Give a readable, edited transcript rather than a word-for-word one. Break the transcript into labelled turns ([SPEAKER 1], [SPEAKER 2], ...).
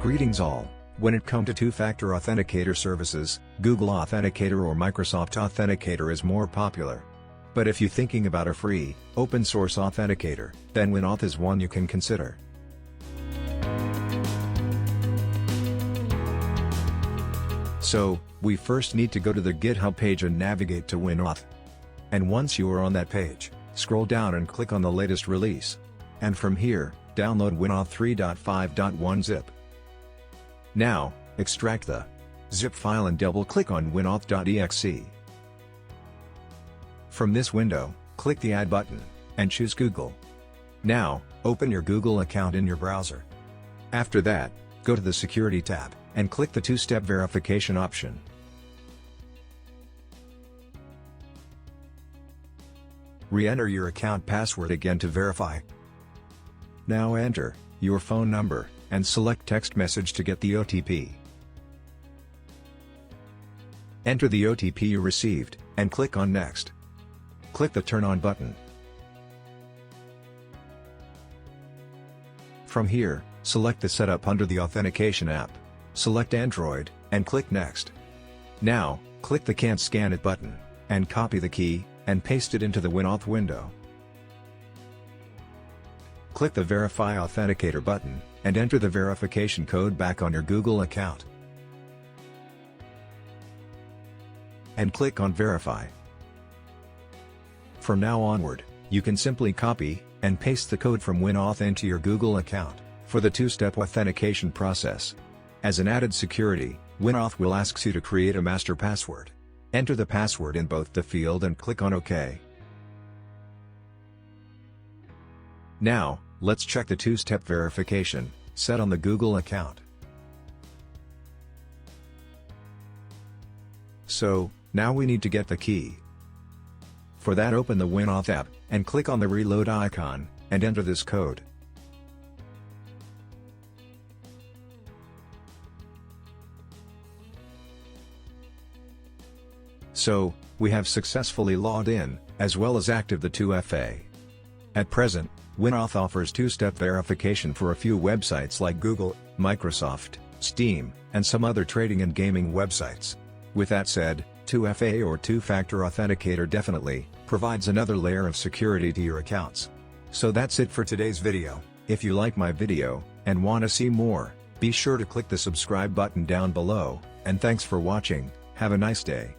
[SPEAKER 1] Greetings all. When it comes to two-factor authenticator services, Google Authenticator or Microsoft Authenticator is more popular. But if you're thinking about a free, open-source authenticator, then WinAuth is one you can consider. So, we first need to go to the GitHub page and navigate to WinAuth. And once you are on that page, scroll down and click on the latest release. And from here, download WinAuth 3.5.1 zip. Now, extract the zip file and double-click on winauth.exe. From this window, click the Add button, and choose Google. Now, open your Google account in your browser. After that, go to the Security tab, and click the two-step verification option. Re-enter your account password again to verify. Now enter your phone number, and select text message to get the OTP. Enter the OTP you received, and click on Next. Click the Turn On button. From here, select the setup under the Authentication app. Select Android, and click Next. Now, click the Can't Scan It button, and copy the key, and paste it into the WinAuth window. Click the Verify Authenticator button, and enter the verification code back on your Google account. And click on Verify. From now onward, you can simply copy and paste the code from WinAuth into your Google account for the two-step authentication process. As an added security, WinAuth will ask you to create a master password. Enter the password in both the field and click on OK. Now, let's check the two-step verification set on the Google account. So, now we need to get the key. For that, open the WinAuth app, and click on the reload icon, and enter this code. So, we have successfully logged in, as well as active the 2FA. At present, WinAuth offers two-step verification for a few websites like Google, Microsoft, Steam, and some other trading and gaming websites. With that said, 2FA or two-factor authenticator definitely provides another layer of security to your accounts. So that's it for today's video. If you like my video, and want to see more, be sure to click the subscribe button down below, and thanks for watching. Have a nice day.